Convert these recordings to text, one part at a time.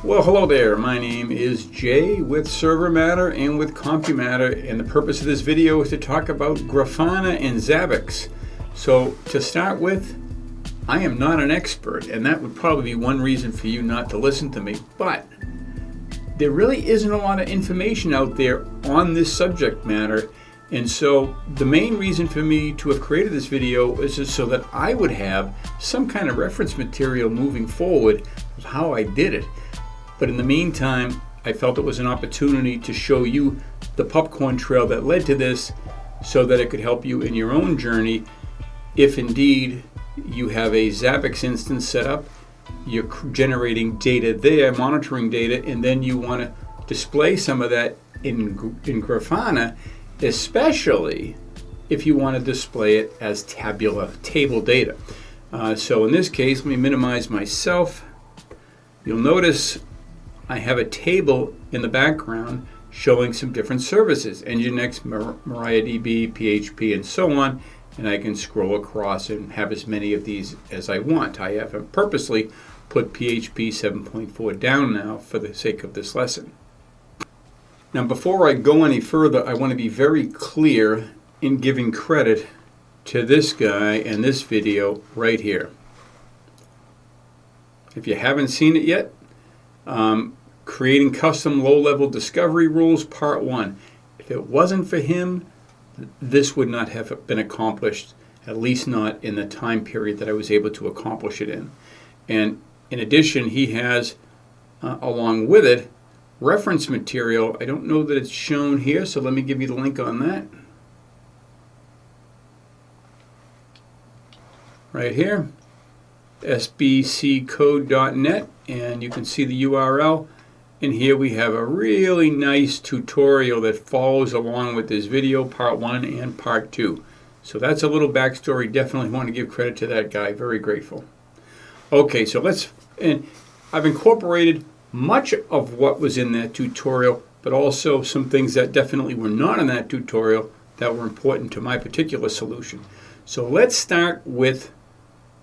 Well, hello there. My name is Jay with Server Matter and with CompuMatter, and the purpose of this video is to talk about Grafana and Zabbix. So to start with, I am not an expert, and that would probably be one reason for you not to listen to me, but there really isn't a lot of information out there on this subject matter. And so the main reason for me to have created this video is just so that I would have some kind of reference material moving forward of how I did it. But in the meantime, I felt it was an opportunity to show you the popcorn trail that led to this so that it could help you in your own journey. If indeed you have a Zabbix instance set up, you're generating data there, monitoring data, and then you want to display some of that in Grafana, especially if you want to display it as table data. So in this case, let me minimize myself. You'll notice I have a table in the background showing some different services, Nginx, MariaDB, PHP, and so on, and I can scroll across and have as many of these as I want. I have purposely put PHP 7.4 down now for the sake of this lesson. Now, before I go any further, I want to be very clear in giving credit to this guy and this video right here. If you haven't seen it yet, Creating Custom Low-Level Discovery Rules, Part 1. If it wasn't for him, this would not have been accomplished, at least not in the time period that I was able to accomplish it in. And in addition, he has, along with it, reference material. I don't know that it's shown here, so let me give you the link on that. Right here, sbccode.net, and you can see the URL. And here we have a really nice tutorial that follows along with this video, Part 1 and Part 2. So that's a little backstory. Definitely want to give credit to that guy. Very grateful. Okay, so and I've incorporated much of what was in that tutorial, but also some things that definitely were not in that tutorial that were important to my particular solution. So let's start with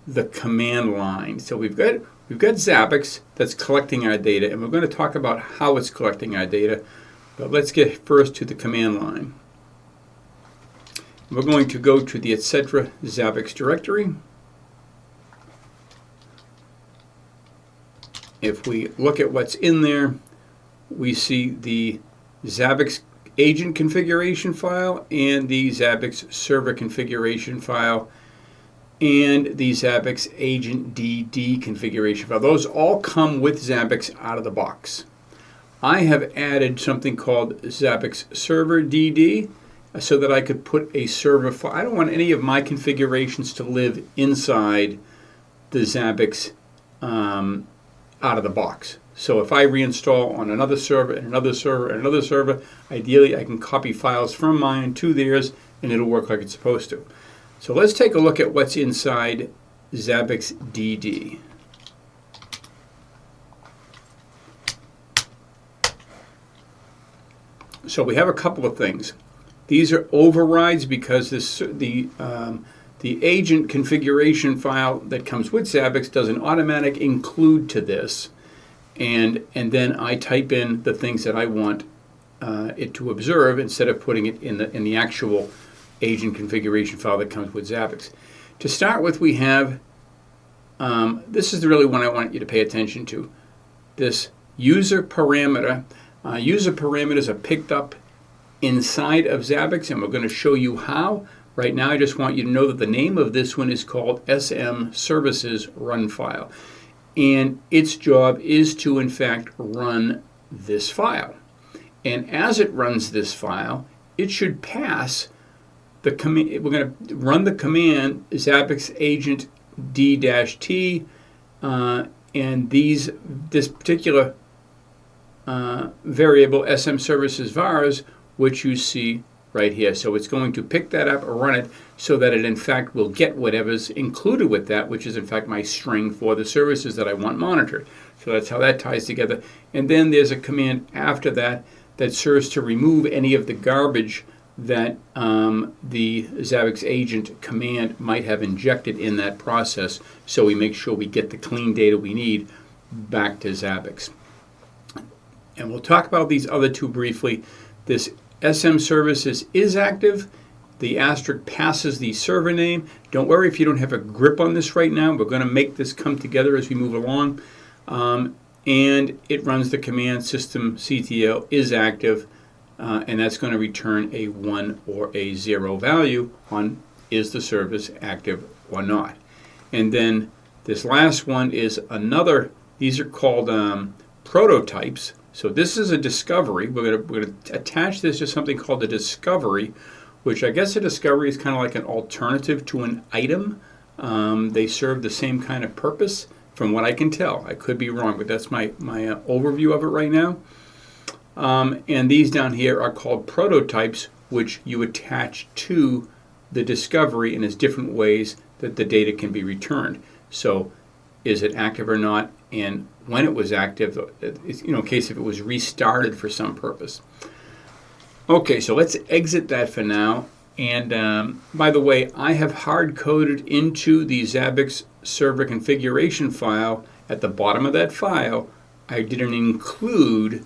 the command line. So we've got Zabbix that's collecting our data, and we're going to talk about how it's collecting our data. But let's get first to the command line. We're going to go to the etc. Zabbix directory. If we look at what's in there, we see the Zabbix agent configuration file and the Zabbix server configuration file and the Zabbix agent DD configuration file. Those all come with Zabbix out of the box. I have added something called Zabbix server DD so that I could put a server file. I don't want any of my configurations to live inside the Zabbix out of the box. So if I reinstall on another server and another server and another server, ideally I can copy files from mine to theirs and it'll work like it's supposed to. So let's take a look at what's inside Zabbix DD. So we have a couple of things. These are overrides because the agent configuration file that comes with Zabbix does an automatic include to this, and then I type in the things that I want it to observe instead of putting it in the actual agent configuration file that comes with Zabbix. To start with, we have this is really one I want you to pay attention to. This user parameter. User parameters are picked up inside of Zabbix, and we're going to show you how. Right now, I just want you to know that the name of this one is called SM Services Run File. And its job is to, in fact, run this file. And as it runs this file, it should pass the command. We're going to run the command Zabbix agent d-t, and this particular variable SM Services vars, which you see right here. So it's going to pick that up or run it so that it in fact will get whatever's included with that, which is in fact my string for the services that I want monitored. So that's how that ties together. And then there's a command after that that serves to remove any of the garbage that the Zabbix agent command might have injected in that process, so we make sure we get the clean data we need back to Zabbix. And we'll talk about these other two briefly. This SM service is active. The asterisk passes the server name. Don't worry if you don't have a grip on this right now. We're going to make this come together as we move along. And it runs the command systemctl is active, and that's going to return a 1 or a 0 value on is the service active or not. And then this last one is another, these are called prototypes. So this is a discovery. We're going to attach this to something called a discovery, which I guess a discovery is kind of like an alternative to an item. They serve the same kind of purpose from what I can tell. I could be wrong, but that's my overview of it right now. And these down here are called prototypes, which you attach to the discovery, and there's different ways that the data can be returned. So is it active or not, and when it was active, in case if it was restarted for some purpose. Okay, so let's exit that for now. And by the way, I have hard-coded into the Zabbix server configuration file. At the bottom of that file, I did an include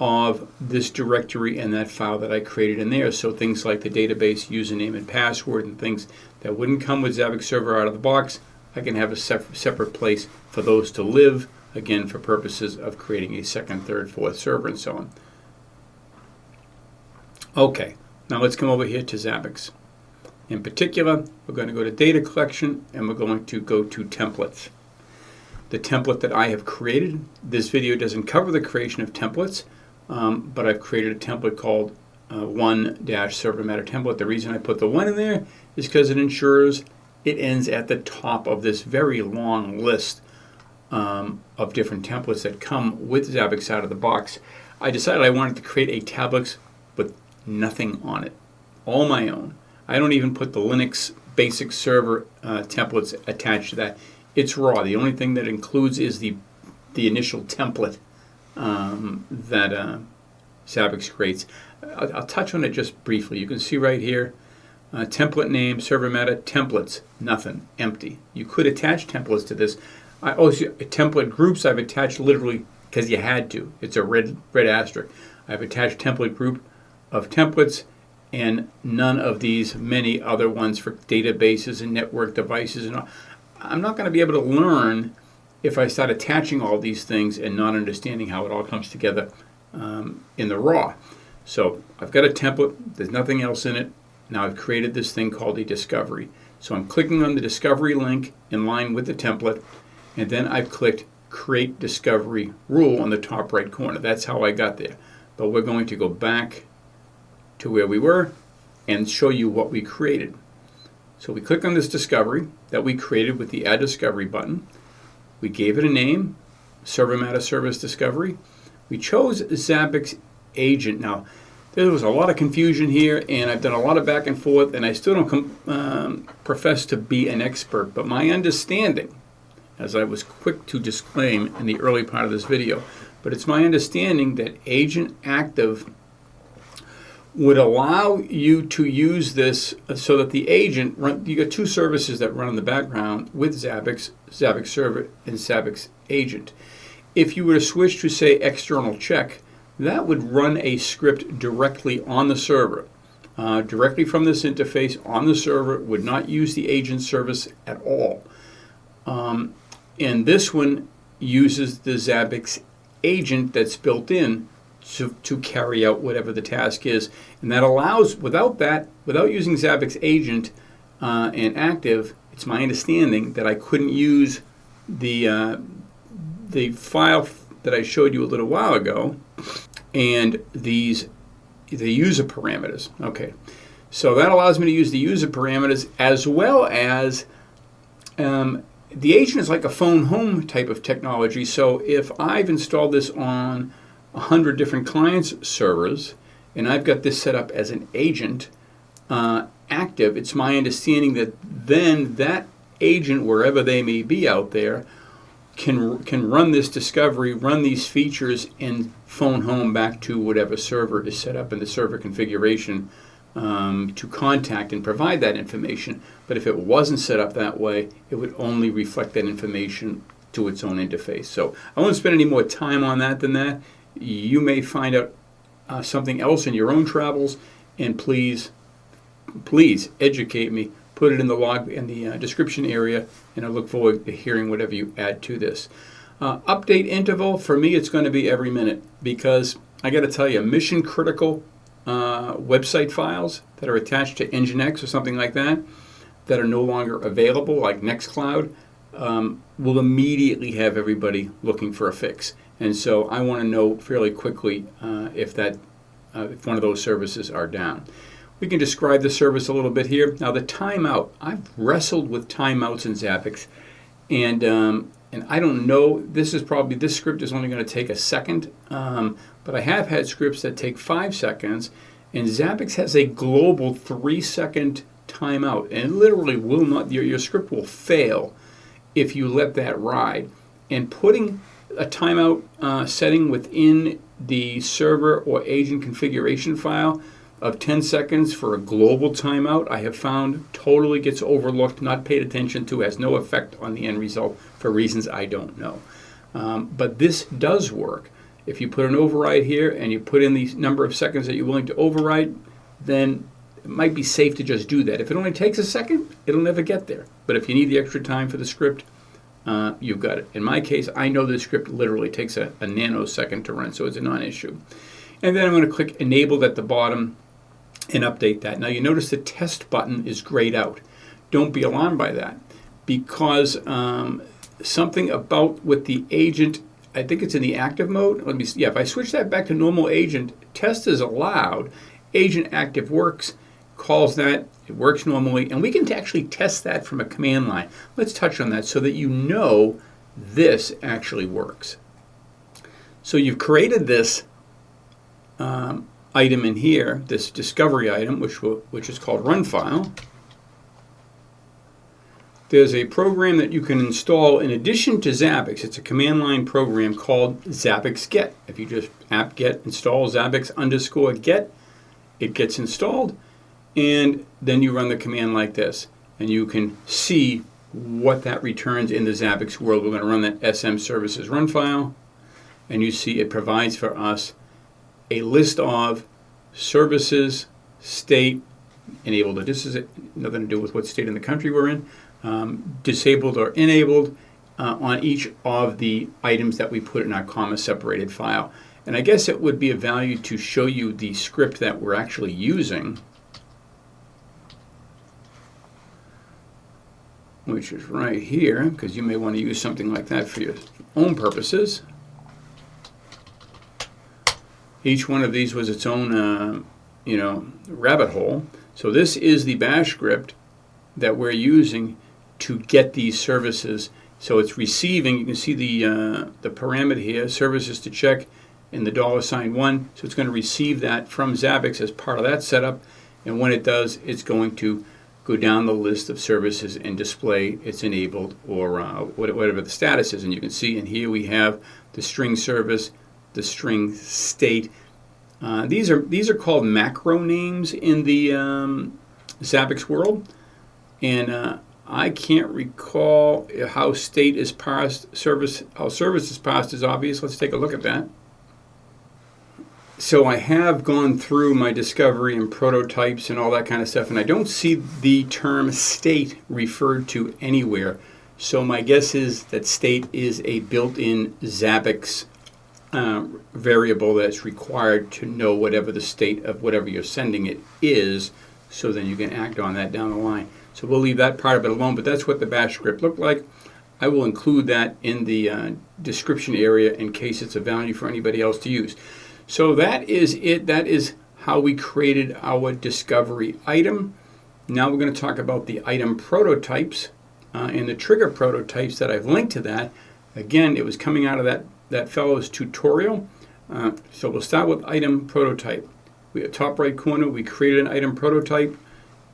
of this directory and that file that I created in there. So things like the database username and password and things that wouldn't come with Zabbix server out of the box, I can have a separate place for those to live, again, for purposes of creating a second, third, fourth server and so on. Okay, now let's come over here to Zabbix. In particular, we're going to go to data collection and we're going to go to templates. The template that I have created, this video doesn't cover the creation of templates, but I've created a template called 1-server matter template. The reason I put the 1 in there is because it ensures it ends at the top of this very long list of different templates that come with Zabbix out of the box. I decided I wanted to create a tablix with nothing on it, all my own. I don't even put the Linux basic server templates attached to that. It's raw. The only thing that includes is the initial template that Zabbix creates. I'll touch on it just briefly. You can see right here, template name, server meta, templates, nothing, empty. You could attach templates to this. Template groups I've attached literally because you had to. It's a red asterisk. I've attached template group of templates and none of these many other ones for databases and network devices and all. I'm not going to be able to learn if I start attaching all these things and not understanding how it all comes together in the raw. So I've got a template, there's nothing else in it. Now I've created this thing called a discovery. So I'm clicking on the discovery link in line with the template, and then I've clicked create discovery rule on the top right corner. That's how I got there. But we're going to go back to where we were and show you what we created. So we click on this discovery that we created with the Add Discovery button. We gave it a name, Server Matter Service Discovery. We chose Zabbix Agent. Now, there was a lot of confusion here, and I've done a lot of back and forth, and I still don't profess to be an expert, but my understanding, as I was quick to disclaim in the early part of this video, but it's my understanding that Agent Active would allow you to use this so that the agent, you got two services that run in the background with Zabbix, Zabbix Server and Zabbix Agent. If you were to switch to, say, external check, that would run a script directly on the server, directly from this interface on the server, would not use the agent service at all. And this one uses the Zabbix agent that's built in to carry out whatever the task is. And that allows, without using Zabbix agent and active, it's my understanding that I couldn't use the file that I showed you a little while ago and the user parameters. Okay, so that allows me to use the user parameters as well as the agent is like a phone home type of technology. So if I've installed this on 100 different clients servers and I've got this set up as an agent active, it's my understanding that then that agent, wherever they may be out there, can run this discovery, run these features, and phone home back to whatever server is set up in the server configuration to contact and provide that information. But if it wasn't set up that way, it would only reflect that information to its own interface. So I won't spend any more time on that than that. You may find out something else in your own travels, and please educate me. Put it in the log in the description area, and I look forward to hearing whatever you add to this. Update interval, for me, it's going to be every minute, because I got to tell you, mission critical website files that are attached to Nginx or something like that are no longer available, like Nextcloud, will immediately have everybody looking for a fix. And so I want to know fairly quickly if one of those services are down. We can describe the service a little bit here. Now the timeout, I've wrestled with timeouts in Zabbix, and I don't know, this script is only going to take a second, but I have had scripts that take 5 seconds, and Zabbix has a global 3-second timeout, and it literally will not, your script will fail if you let that ride. And putting a timeout setting within the server or agent configuration file of 10 seconds for a global timeout, I have found totally gets overlooked, not paid attention to, has no effect on the end result for reasons I don't know. But this does work. If you put an override here and you put in the number of seconds that you're willing to override, then it might be safe to just do that. If it only takes a second, it'll never get there. But if you need the extra time for the script, you've got it. In my case, I know the script literally takes a nanosecond to run, so it's a non-issue. And then I'm going to click Enabled at the bottom and update that. Now you notice the test button is grayed out. Don't be alarmed by that, because something about with the agent, I think it's in the active mode. If I switch that back to normal agent, test is allowed, agent active works, calls that, it works normally, and we can actually test that from a command line. Let's touch on that so that you know this actually works. So you've created this item in here, this discovery item, which is called run file. There's a program that you can install in addition to Zabbix. It's a command line program called Zabbix Get. If you just apt-get install Zabbix_get, it gets installed, and then you run the command like this, and you can see what that returns in the Zabbix world. We're going to run that SM services run file, and you see it provides for us a list of services, state, enabled. This is nothing to do with what state in the country we're in, disabled or enabled on each of the items that we put in our comma-separated file. And I guess it would be of value to show you the script that we're actually using, which is right here, because you may want to use something like that for your own purposes. Each one of these was its own, rabbit hole. So this is the bash script that we're using to get these services. So it's receiving. You can see the parameter here, services to check, and the $1. So it's going to receive that from Zabbix as part of that setup. And when it does, it's going to go down the list of services and display it's enabled or whatever the status is. And you can see in here we have the string service, the string state. These are called macro names in the Zabbix world, and I can't recall how state is parsed. How service is parsed is obvious. Let's take a look at that. So I have gone through my discovery and prototypes and all that kind of stuff, and I don't see the term state referred to anywhere. So my guess is that state is a built-in Zabbix variable that's required to know whatever the state of whatever you're sending it is, so then you can act on that down the line. So we'll leave that part of it alone, but that's what the bash script looked like. I will include that in the description area in case it's of value for anybody else to use. So that is it. That is how we created our discovery item. Now we're going to talk about the item prototypes and the trigger prototypes that I've linked to that. Again, it was coming out of that fellow's tutorial. So we'll start with item prototype. Top right corner, we created an item prototype,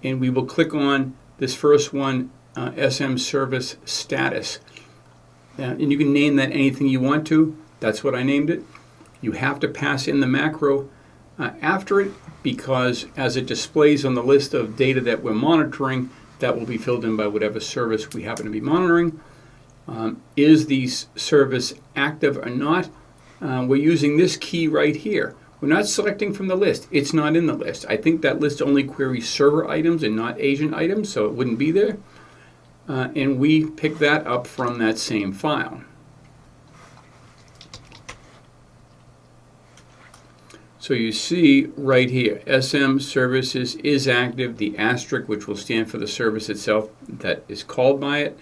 and we will click on this first one, SM service status. And you can name that anything you want to. That's what I named it. You have to pass in the macro after it, because as it displays on the list of data that we're monitoring, that will be filled in by whatever service we happen to be monitoring. Is the service active or not? we're using this key right here. We're not selecting from the list. It's not in the list. I think that list only queries server items and not agent items, so it wouldn't be there. And we pick that up from that same file. So you see right here, SM services is active, the asterisk, which will stand for the service itself that is called by it,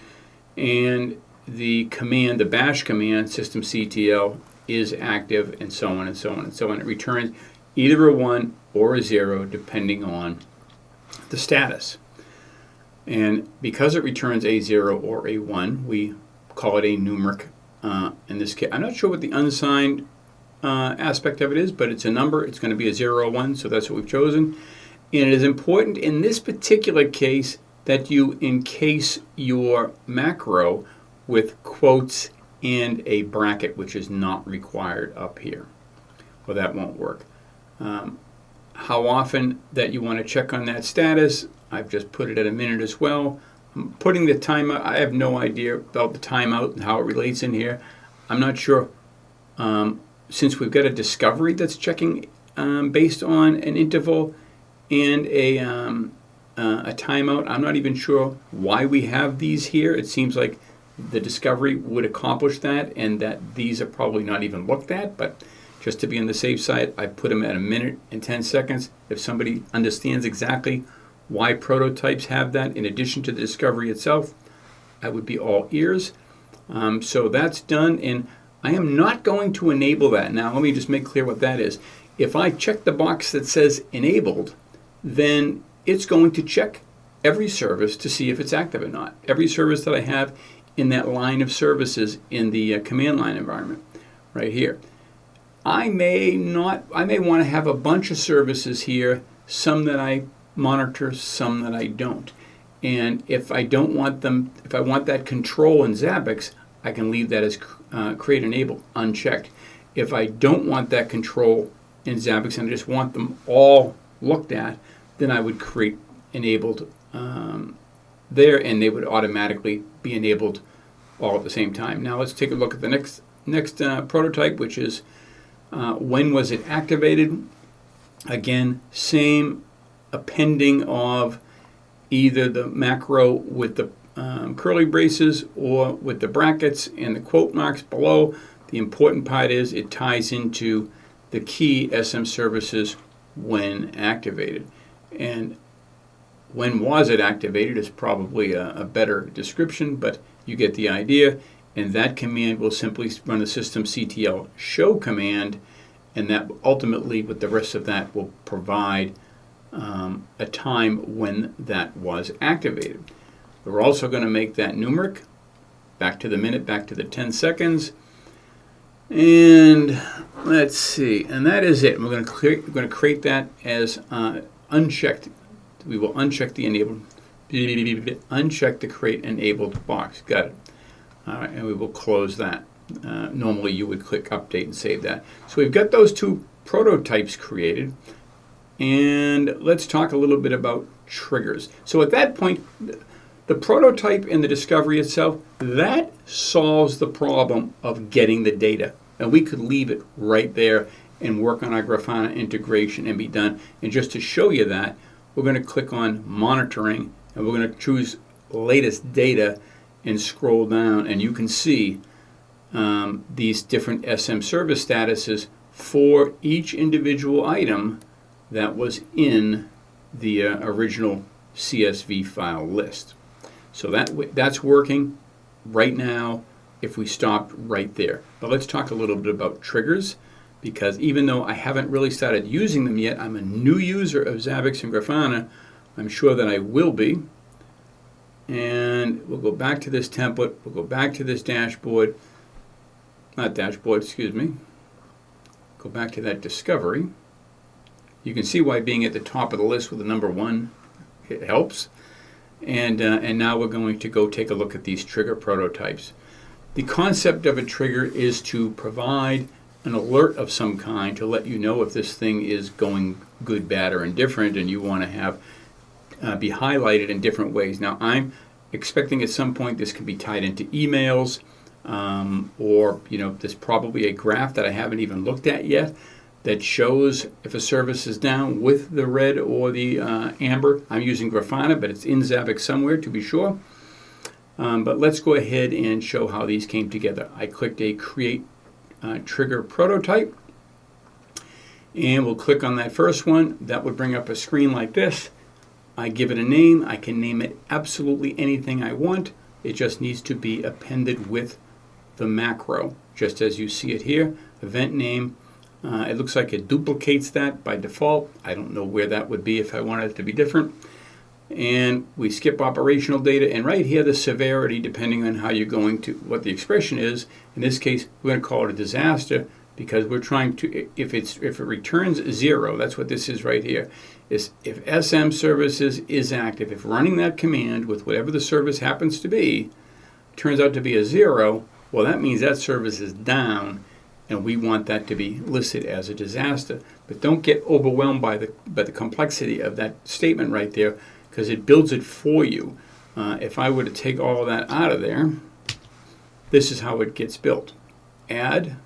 and the command, the bash command, systemctl, is active, and so on and so on and so on. It returns either a 1 or a 0 depending on the status. And because it returns a 0 or a 1, we call it a numeric in this case. I'm not sure what the unsigned aspect of it is, but it's a number. It's going to be a 0 or 1, so that's what we've chosen. And it is important in this particular case that you encase your macro with quotes and a bracket, which is not required up here. Well, that won't work. How often that you want to check on that status, I've just put it at a minute as well. I'm putting the timeout. I have no idea about the timeout and how it relates in here. I'm not sure. Since we've got a discovery that's checking based on an interval and a timeout, I'm not even sure why we have these here. It seems like the discovery would accomplish that, and that these are probably not even looked at, but just to be on the safe side, I put them at a minute and 10 seconds. If somebody understands exactly why prototypes have that in addition to the discovery itself, I would be all ears. So that's done, and I am not going to enable that. Now let me just make clear what that is. If I check the box that says enabled, then it's going to check every service to see if it's active or not. Every service that I have in that line of services in the command line environment right here. I may want to have a bunch of services here, some that I monitor, some that I don't. And if I don't want them, if I want that control in Zabbix, I can leave that as create enable unchecked. If I don't want that control in Zabbix and I just want them all looked at, then I would create enabled there, and they would automatically be enabled all at the same time. Now let's take a look at the next prototype, which is when was it activated. Again, same appending of either the macro with the curly braces or with the brackets and the quote marks below. The important part is it ties into the key SM services when activated. And when was it activated is probably a better description, but you get the idea. And that command will simply run the systemctl show command, and that ultimately with the rest of that will provide a time when that was activated. We're also going to make that numeric, back to the minute, back to the 10 seconds. And let's see, and that is it. We're going to create that as unchecked. We will uncheck the enabled, uncheck the create enabled box. Got it. All right, and we will close that. Normally you would click update and save that. So we've got those two prototypes created. And let's talk a little bit about triggers. So at that point, the prototype and the discovery itself, that solves the problem of getting the data. And we could leave it right there and work on our Grafana integration and be done. And just to show you that, we're going to click on monitoring, and we're going to choose latest data and scroll down, and you can see these different SM service statuses for each individual item that was in the original CSV file list. So that's working right now if we stopped right there. But let's talk a little bit about triggers, because even though I haven't really started using them yet, I'm a new user of Zabbix and Grafana. I'm sure that I will be. And we'll go back to this template. We'll go back to this dashboard. Not dashboard, excuse me. Go back to that discovery. You can see why being at the top of the list with the number 1, it helps. And now we're going to go take a look at these trigger prototypes. The concept of a trigger is to provide an alert of some kind to let you know if this thing is going good, bad, or indifferent, and you want to have be highlighted in different ways. Now I'm expecting at some point this can be tied into emails. or there's probably a graph that I haven't even looked at yet that shows if a service is down with the red or the amber. I'm using Grafana, but it's in Zabbix somewhere to be sure. But let's go ahead and show how these came together. I clicked a Create Trigger Prototype, and we'll click on that first one. That would bring up a screen like this. I give it a name. I can name it absolutely anything I want. It just needs to be appended with the macro, just as you see it here. Event name. It looks like it duplicates that by default. I don't know where that would be if I wanted it to be different. And we skip operational data, and right here the severity, depending on how you're going to, what the expression is. In this case, we're going to call it a disaster, because we're trying to, if it returns 0, that's what this is right here, is if SM services is active, if running that command with whatever the service happens to be turns out to be a 0, well, that means that service is down, and we want that to be listed as a disaster. But don't get overwhelmed by the complexity of that statement right there, because it builds it for you. If I were to take all of that out of there, this is how it gets built. Add.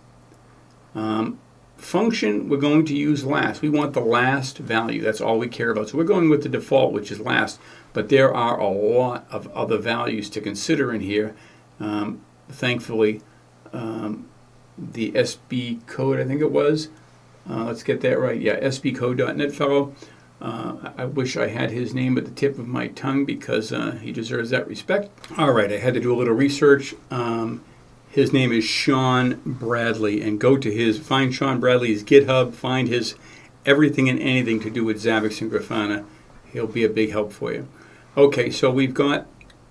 Function, we're going to use last. We want the last value. That's all we care about. So we're going with the default, which is last. But there are a lot of other values to consider in here. Thankfully, the SB code, I think it was. Let's get that right. Yeah, sbcode.net fellow. I wish I had his name at the tip of my tongue, because he deserves that respect. All right, I had to do a little research. His name is Sean Bradley, and go to find Sean Bradley's GitHub, find his everything and anything to do with Zabbix and Grafana. He'll be a big help for you. Okay, so we've got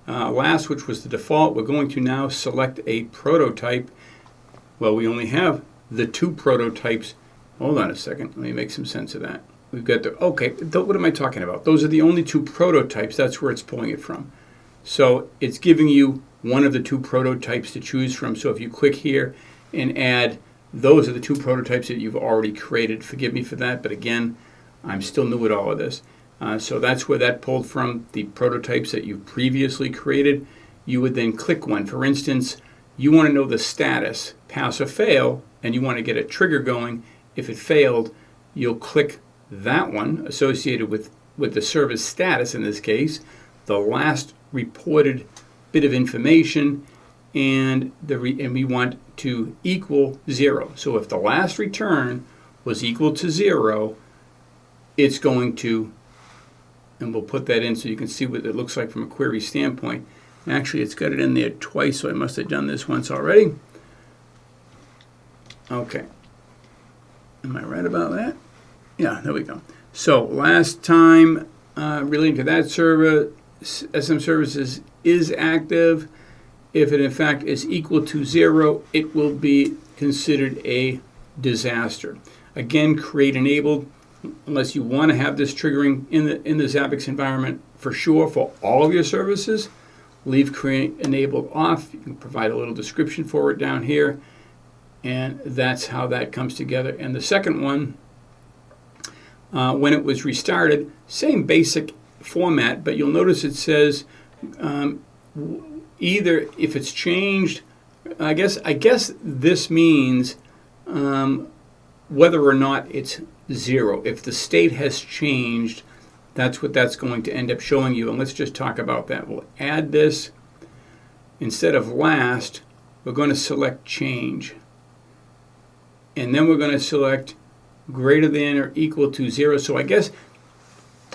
last, which was the default. We're going to now select a prototype. Well, we only have the 2 prototypes. Hold on a second. Let me make some sense of that. We've got what am I talking about? Those are the only 2 prototypes. That's where it's pulling it from. So it's giving you one of the 2 prototypes to choose from. So if you click here and add, those are the 2 prototypes that you've already created. Forgive me for that, but again, I'm still new at all of this. So that's where that pulled from, the prototypes that you've previously created. You would then click one. For instance, you want to know the status, pass or fail, and you want to get a trigger going. If it failed, you'll click that one associated with the service status, in this case, the last reported bit of information, and we want to equal 0. So if the last return was equal to 0, it's going to, and we'll put that in so you can see what it looks like from a query standpoint. Actually, it's got it in there twice, so I must have done this once already. Okay. Am I right about that? Yeah, there we go. So last time, relating to that server, SM services is active. If it in fact is equal to 0, it will be considered a disaster. Again, create enabled, unless you want to have this triggering in the Zabbix environment for sure for all of your services. Leave create enabled off. You can provide a little description for it down here, and that's how that comes together. And the second one, when it was restarted, same basic format, but you'll notice it says either if it's changed, I guess this means whether or not it's 0. If the state has changed, that's what that's going to end up showing you. And let's just talk about that. We'll add this. Instead of last, we're going to select change. And then we're going to select greater than or equal to 0. So I guess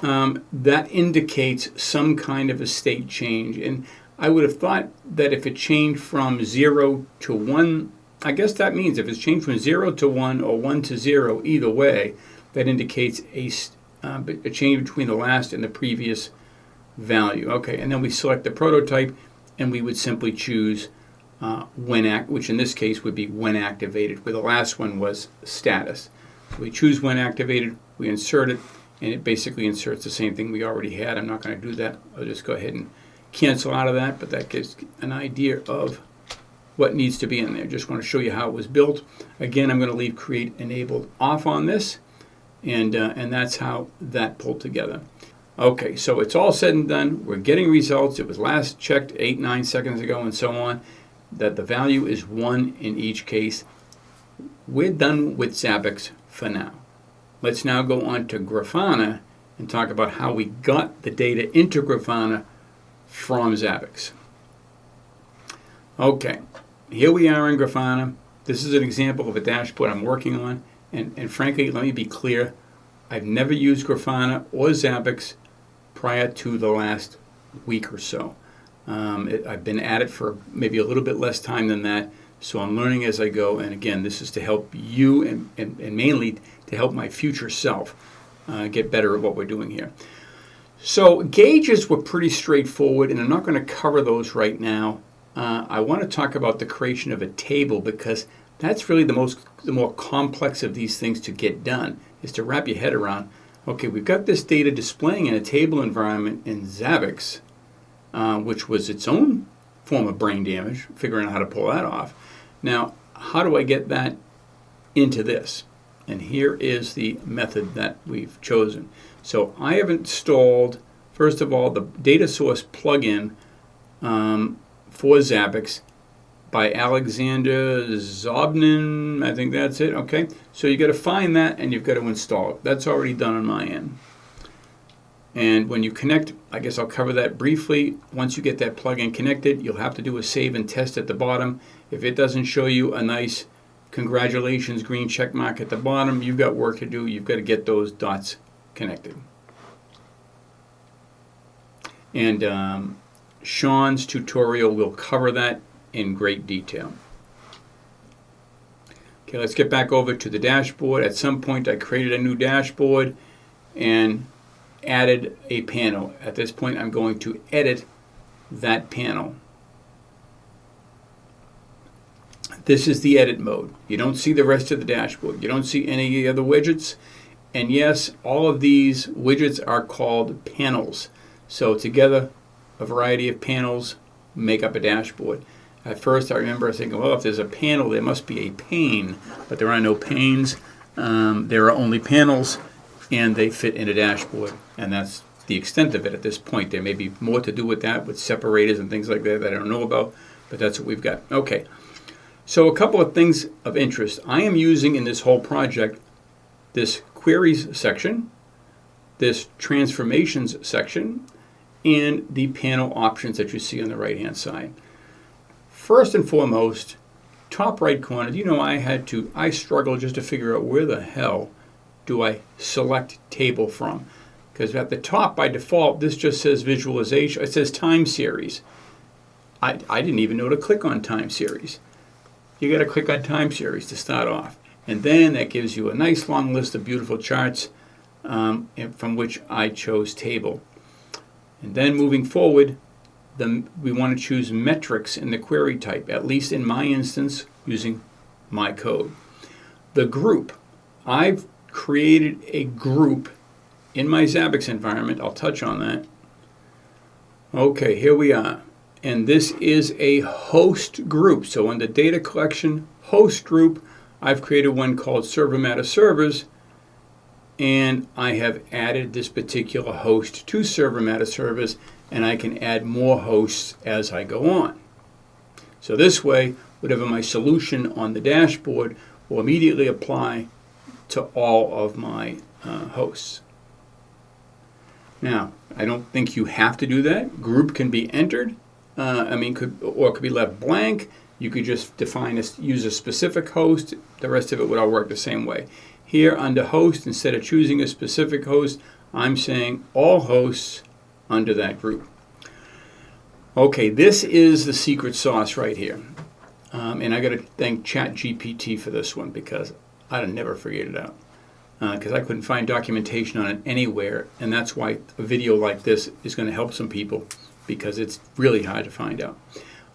that indicates some kind of a state change. And I would have thought that if it changed from 0 to 1, I guess that means if it's changed from 0 to 1 or 1 to 0, either way, that indicates a change between the last and the previous value. Okay, and then we select the prototype, and we would simply choose which in this case would be when activated, where the last one was status. So we choose when activated, we insert it, and it basically inserts the same thing we already had. I'm not going to do that. I'll just go ahead and cancel out of that, but that gives an idea of what needs to be in there. Just want to show you how it was built. Again, I'm going to leave create enabled off on this, and that's how that pulled together. Okay, so it's all said and done. We're getting results. It was last checked 8-9 seconds ago and so on. that the value is 1 in each case. We're done with Zabbix for now. Let's now go on to Grafana and talk about how we got the data into Grafana from Zabbix. Okay, here we are in Grafana. This is an example of a dashboard I'm working on. And frankly, let me be clear, I've never used Grafana or Zabbix prior to the last week or so. I've been at it for maybe a little bit less time than that, so I'm learning as I go. And again, this is to help you and mainly to help my future self get better at what we're doing here. So gauges were pretty straightforward, and I'm not going to cover those right now. I want to talk about the creation of a table, because that's really the more complex of these things to get done, is to wrap your head around, okay, we've got this data displaying in a table environment in Zabbix, which was its own form of brain damage, figuring out how to pull that off. Now, how do I get that into this? And here is the method that we've chosen. So I have installed, first of all, the data source plugin for Zabbix by Alexander Zobnin. I think that's it. Okay, so you got to find that and you've got to install it. That's already done on my end. And when you connect, I guess I'll cover that briefly. Once you get that plugin connected, you'll have to do a save and test at the bottom. If it doesn't show you a nice congratulations green check mark at the bottom, you've got work to do. You've got to get those dots connected. And Sean's tutorial will cover that in great detail. Okay, let's get back over to the dashboard. At some point I created a new dashboard and added a panel. At this point I'm going to edit that panel. This is the edit mode. You don't see the rest of the dashboard. You don't see any other widgets. And yes, all of these widgets are called panels. So together, a variety of panels make up a dashboard. At first I remember thinking, well, if there's a panel, there must be a pane. But there are no panes. There are only panels, and they fit in a dashboard. And that's the extent of it at this point. There may be more to do with that, with separators and things like that I don't know about, but that's what we've got. Okay, so a couple of things of interest. I am using in this whole project this queries section, this transformations section, and the panel options that you see on the right-hand side. First and foremost, top right corner, you know, I struggled just to figure out where the hell do I select table from. Because at the top, by default, this just says visualization. It says time series. I didn't even know to click on time series. You got to click on time series to start off. And then that gives you a nice long list of beautiful charts from which I chose table. And then moving forward, we want to choose metrics in the query type, at least in my instance, using my code. The group. I've created a group in my Zabbix environment. I'll touch on that. Okay, here we are. And this is a host group. So in the data collection host group, I've created one called Server Matter Servers, and I have added this particular host to Server Matter Servers, and I can add more hosts as I go on. So this way, whatever my solution on the dashboard will immediately apply to all of my hosts. Now, I don't think you have to do that. Group can be entered. Could be left blank. You could just use a specific host. The rest of it would all work the same way. Here under host, instead of choosing a specific host, I'm saying all hosts under that group. Okay, this is the secret sauce right here. And I got to thank ChatGPT for this one, because I'd have never figured it out. Because I couldn't find documentation on it anywhere, and that's why a video like this is going to help some people, because it's really hard to find out.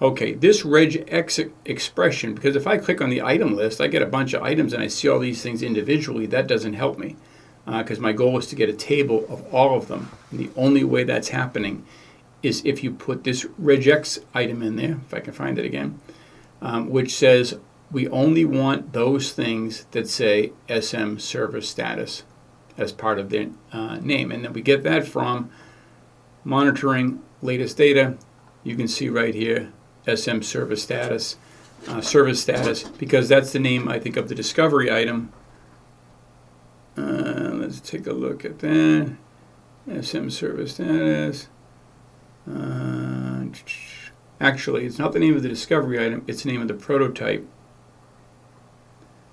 Okay, this regex expression, because if I click on the item list, I get a bunch of items and I see all these things individually. That doesn't help me, because my goal is to get a table of all of them. And the only way that's happening is if you put this regex item in there, if I can find it again, which says we only want those things that say SM server status as part of their name. And then we get that from monitoring latest data. You can see right here, SM service status, because that's the name, I think, of the discovery item. Let's take a look at that. SM service status. Actually, it's not the name of the discovery item, it's the name of the prototype.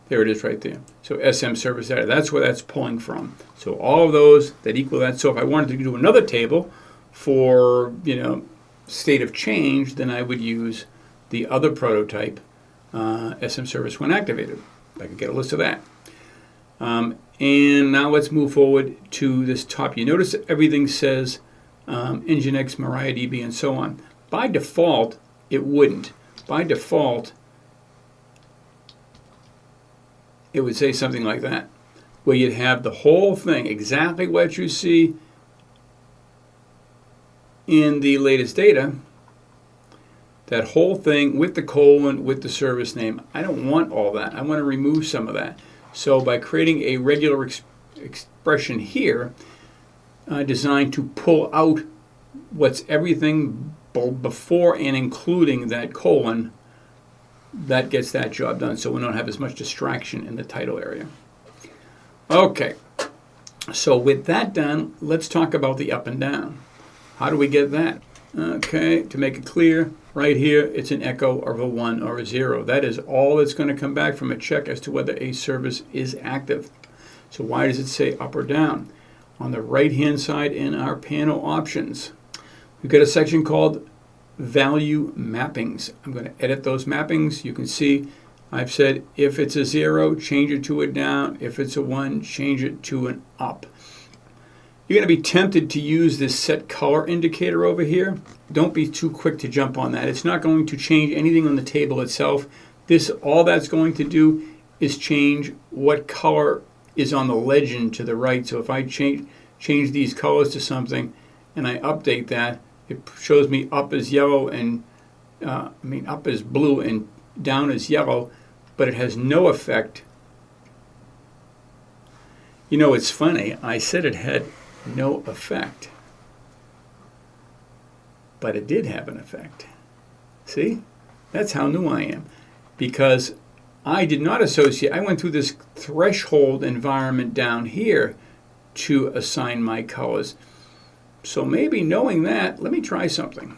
There it is right there. So SM service data, that's where that's pulling from. So all of those that equal that. So if I wanted to do another table for, state of change, then I would use the other prototype, SM service when activated. I could get a list of that. And now let's move forward to this top. You notice that everything says Nginx, MariaDB, and so on. By default, it wouldn't. By default, it would say something like that, where you'd have the whole thing, exactly what you see in the latest data, that whole thing with the colon, with the service name. I don't want all that. I want to remove some of that. So by creating a regular expression here, designed to pull out what's everything before and including that colon, that gets that job done, so we don't have as much distraction in the title area. Okay, so with that done, let's talk about the up and down. How do we get that? Okay, to make it clear, right here, it's an echo of a 1 or a 0. That is all that's going to come back from a check as to whether a service is active. So why does it say up or down? On the right-hand side in our panel options, we've got a section called value mappings. I'm going to edit those mappings. You can see I've said if it's a 0, change it to a down. If it's a 1, change it to an up. You're going to be tempted to use this set color indicator over here. Don't be too quick to jump on that. It's not going to change anything on the table itself. All that's going to do is change what color is on the legend to the right. So if I change these colors to something and I update that, it shows me up as yellow and up as blue and down as yellow, but it has no effect. It's funny. I said it had no effect, but it did have an effect. See? That's how new I am, because I did not associate. I went through this threshold environment down here to assign my colors. So maybe knowing that, let me try something.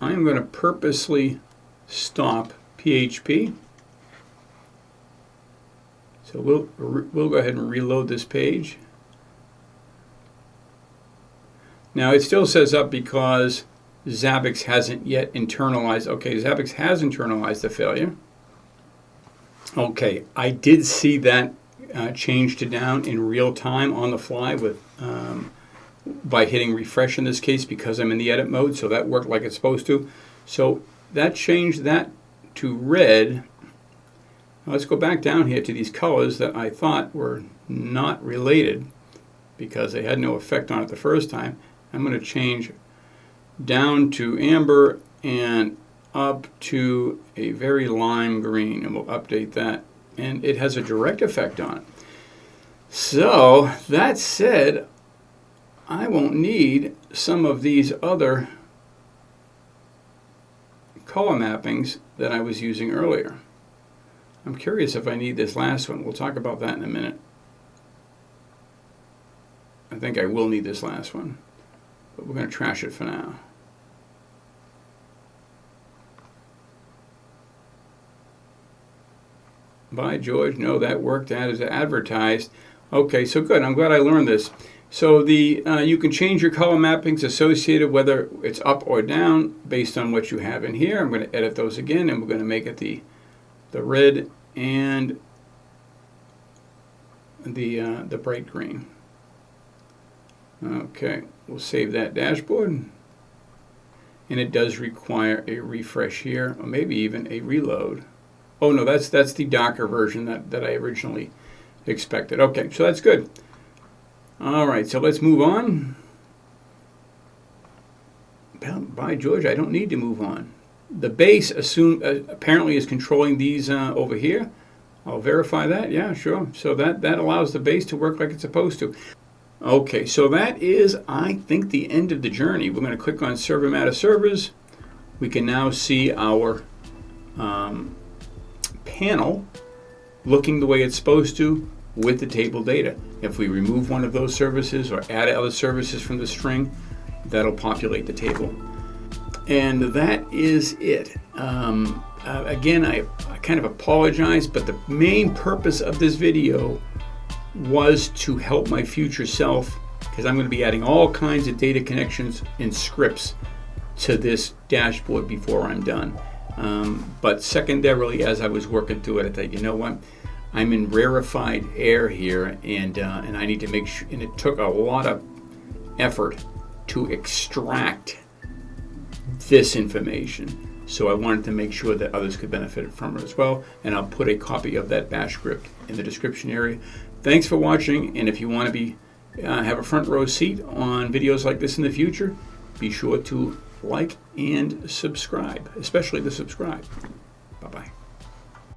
I'm going to purposely stop PHP. So we'll go ahead and reload this page. Now it still says up because Zabbix hasn't yet internalized. Okay, Zabbix has internalized the failure. Okay, I did see that change to down in real time on the fly with by hitting refresh in this case because I'm in the edit mode, so that worked like it's supposed to. So that changed that to red. Now let's go back down here to these colors that I thought were not related because they had no effect on it the first time. I'm going to change down to amber and up to a very lime green, and we'll update that. And it has a direct effect on it. So that said, I won't need some of these other color mappings that I was using earlier. I'm curious if I need this last one. We'll talk about that in a minute. I think I will need this last one, but we're going to trash it for now. By George, no, that worked as advertised. Okay, so good. I'm glad I learned this. So you can change your color mappings associated whether it's up or down based on what you have in here. I'm going to edit those again, and we're going to make it the red and the bright green. Okay, we'll save that dashboard. And it does require a refresh here, or maybe even a reload. Oh no, that's the darker version that I originally expected. Okay, so that's good. All right, so let's move on. By George, I don't need to move on. The base apparently is controlling these over here. I'll verify that. Yeah, sure. So that allows the base to work like it's supposed to. Okay, so that is, I think, the end of the journey. We're going to click on Server Matter Servers. We can now see our panel looking the way it's supposed to with the table data. If we remove one of those services or add other services from the string, that'll populate the table. And that is it. Again, I kind of apologize, but the main purpose of this video was to help my future self, because I'm going to be adding all kinds of data connections and scripts to this dashboard before I'm done. But secondarily, as I was working through it, I thought, you know what? I'm in rarefied air here, and I need to make sure. And it took a lot of effort to extract this information, so I wanted to make sure that others could benefit from it as well. And I'll put a copy of that bash script in the description area. Thanks for watching, and if you want to have a front row seat on videos like this in the future, be sure to like and subscribe, especially the subscribe.